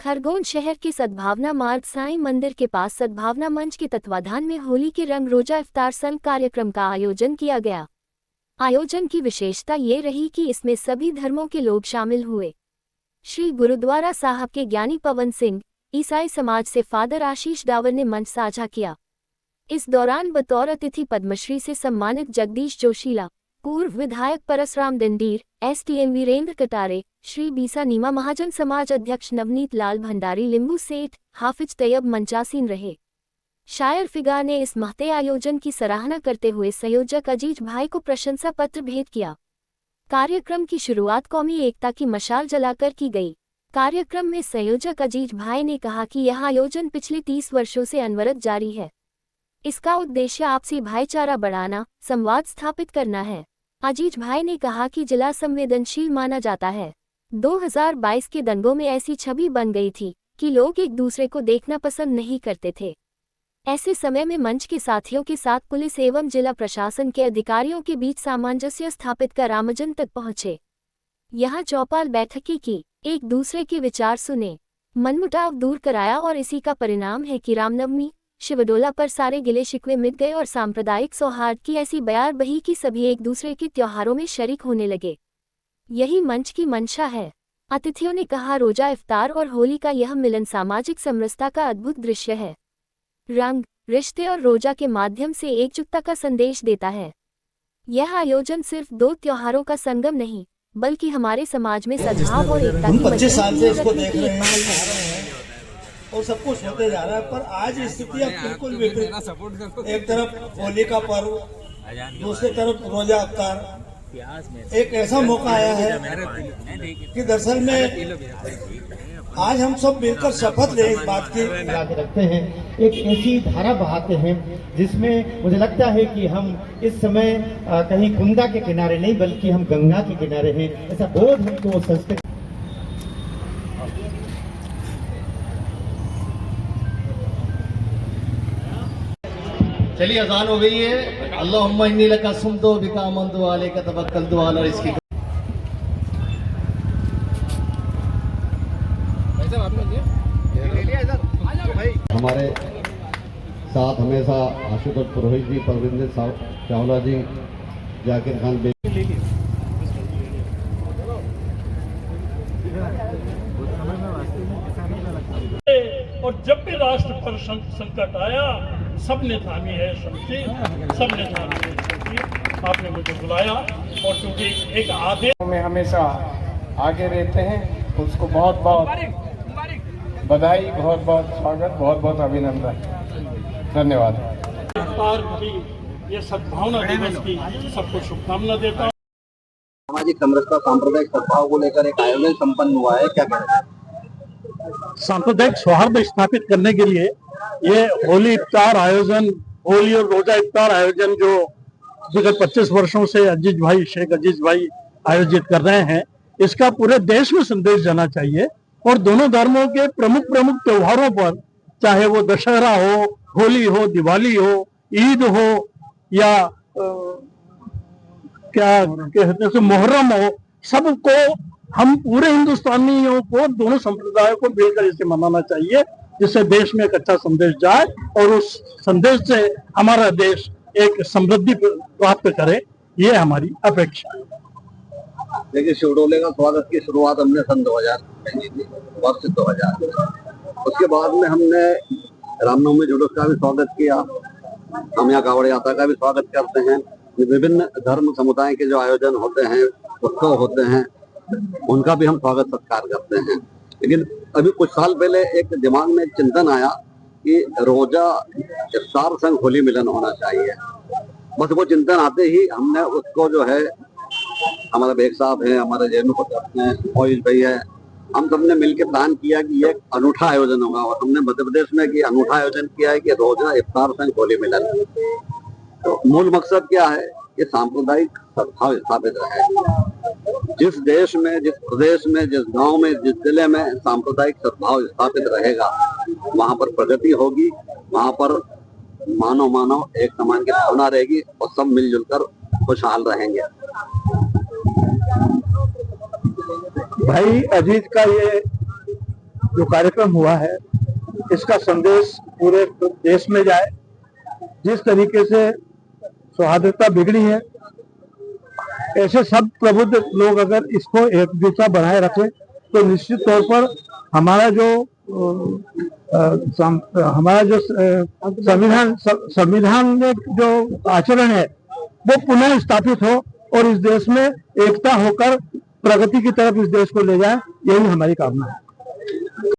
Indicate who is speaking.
Speaker 1: खरगोन शहर के सद्भावना मार्ग साईं मंदिर के पास सद्भावना मंच के तत्वाधान में होली के रंग रोजा इफ्तार संग कार्यक्रम का आयोजन किया गया। आयोजन की विशेषता ये रही कि इसमें सभी धर्मों के लोग शामिल हुए। श्री गुरुद्वारा साहब के ज्ञानी पवन सिंह, ईसाई समाज से फादर आशीष डावर ने मंच साझा किया। इस दौरान बतौर अतिथि पद्मश्री से सम्मानित जगदीश जोशीला, पूर्व विधायक परसराम दंडीर, एसटीएम वीरेंद्र कटारे, श्री बीसा नीमा महाजन समाज अध्यक्ष नवनीत लाल भंडारी लिंबू सेठ, हाफिज तैयब मंचासीन रहे। शायर फिगा ने इस महते आयोजन की सराहना करते हुए संयोजक अजीज भाई को प्रशंसा पत्र भेंट किया। कार्यक्रम की शुरुआत कौमी एकता की मशाल जलाकर की गई। कार्यक्रम में संयोजक अजीज भाई ने कहा कि यह आयोजन पिछले 30 वर्षों से अनवरत जारी है। इसका उद्देश्य आपसी भाईचारा बढ़ाना, संवाद स्थापित करना है। अजीज भाई ने कहा कि जिला संवेदनशील माना जाता है। 2022 के दंगों में ऐसी छवि बन गई थी कि लोग एक दूसरे को देखना पसंद नहीं करते थे। ऐसे समय में मंच के साथियों के साथ पुलिस एवं जिला प्रशासन के अधिकारियों के बीच सामंजस्य स्थापित कर आमजन तक पहुंचे। यहां चौपाल बैठकी की, एक दूसरे के विचार सुने, मनमुटाव दूर कराया और इसी का परिणाम है कि रामनवमी, शिवडोला पर सारे गिले शिकवे मिट गए और सांप्रदायिक सौहार्द की ऐसी बयार बही कि सभी एक दूसरे के त्योहारों में शरीक होने लगे। यही मंच की मंशा है। अतिथियों ने कहा, रोजा इफ्तार और होली का यह मिलन सामाजिक समरसता का अद्भुत दृश्य है। रंग, रिश्ते और रोजा के माध्यम से एकजुटता का संदेश देता है। यह आयोजन सिर्फ 2 त्योहारों का संगम नहीं, बल्कि हमारे समाज में सद्भाव और एकता की
Speaker 2: 25 साल से इसको देख रहे हैं और सब कुछ होते जा रहा है, पर आज स्थिति अब बिल्कुल विपरीत। एक तरफ होली का पर्व, दूसरी तरफ रोजा इफ्तार। एक ऐसा मौका आया है कि दरअसल में आज हम सब मिलकर शपथ लें इस बात की,
Speaker 3: रखते हैं, एक ऐसी धारा बहाते हैं जिसमें मुझे लगता है कि हम इस समय कहीं कुंदा के किनारे नहीं बल्कि हम गंगा के किनारे हैं। ऐसा बोध हमको संस्कृत। चलिए अजान हो गई है। अल्लाहुम्मा इन्नी लका सुमदो बिका अमनदो अलैका तवक्कलतु अला रिज़्क़िक। हमारे साथ हमेशा आशुतोष पुरोहित जी, परविंदर चावला जी, जाकिर खान बेग।
Speaker 4: और जब भी राष्ट्र पर संकट आया, सबने थामी है शमशीर, सबने थामी है शमशीर। आपने मुझे बुलाया और चूंकि एक आदेश
Speaker 5: में हमेशा आगे रहते हैं, उसको बहुत बहुत बधाई, बहुत बहुत स्वागत, बहुत बहुत अभिनंदन, धन्यवाद।
Speaker 4: इफ्तार भी ये सद्भावना दिवस की सबको शुभकामना देता हूँ।
Speaker 2: सामाजिक समरसता, सांप्रदायिक सद्भाव को लेकर एक आयोजन संपन्न हुआ है, क्या कहना है?
Speaker 4: सांप्रदायिक सौहार्द स्थापित करने के लिए ये होली इफ्तार आयोजन, होली और रोजा इफ्तार आयोजन जो विगत 25 वर्षों से अजीज भाई, शेख अजीज भाई आयोजित कर रहे हैं, इसका पूरे देश में संदेश जाना चाहिए। और दोनों धर्मों के प्रमुख त्योहारों पर, चाहे वो दशहरा हो, होली हो, दिवाली हो, ईद हो या क्या कहते हैं मुहर्रम हो, सबको हम पूरे हिंदुस्तानियों को, दोनों संप्रदायों को मिलकर इसे मनाना चाहिए, जिससे देश में एक अच्छा संदेश जाए और उस संदेश से हमारा देश एक समृद्धि प्राप्त करे, ये हमारी अपेक्षा है।
Speaker 2: देखिए, शिवडोले का स्वागत की शुरुआत हमने सन 2000 वर्ष 2000, उसके बाद में हमने रामनवमी जुलूस का भी स्वागत किया। हम यहाँ कावड़ यात्रा का भी स्वागत करते हैं। विभिन्न धर्म समुदाय के जो आयोजन होते हैं, उत्सव होते हैं, उनका भी हम स्वागत सत्कार करते हैं। लेकिन अभी कुछ साल पहले एक दिमाग में चिंतन आया कि रोजा इफ्तार संग होली मिलन होना चाहिए। बस वो चिंतन आते ही हमने उसको जो है, हमारे बेग साहब हैं, हमारे जेनू हैं, मोहित भाई है, हम सबने मिलकर प्लान किया कि ये अनूठा आयोजन होगा। और हमने मध्य प्रदेश में कि अनूठा आयोजन किया है कि रोजा इफ्तार संग होली मिलन। तो मूल मकसद क्या है? ये सांप्रदायिक सद्भाव स्थापित रहे। जिस देश में, जिस प्रदेश में, जिस गांव में, जिस जिले में सांप्रदायिक सद्भाव स्थापित रहेगा, वहां पर प्रगति होगी, वहां पर मानव एक समान की भावना रहेगी और सब मिलजुल कर खुशहाल रहेंगे।
Speaker 4: भाई अजीज का ये जो कार्यक्रम हुआ है इसका संदेश पूरे देश में जाए। जिस तरीके से सौहार्दता बिगड़ी है, ऐसे सब प्रबुद्ध लोग अगर इसको एकजुटता बनाए रखें तो निश्चित तौर पर हमारा जो संविधान में जो आचरण है वो पुनः स्थापित हो और इस देश में एकता होकर प्रगति की तरफ इस देश को ले जाए, यही हमारी कामना है।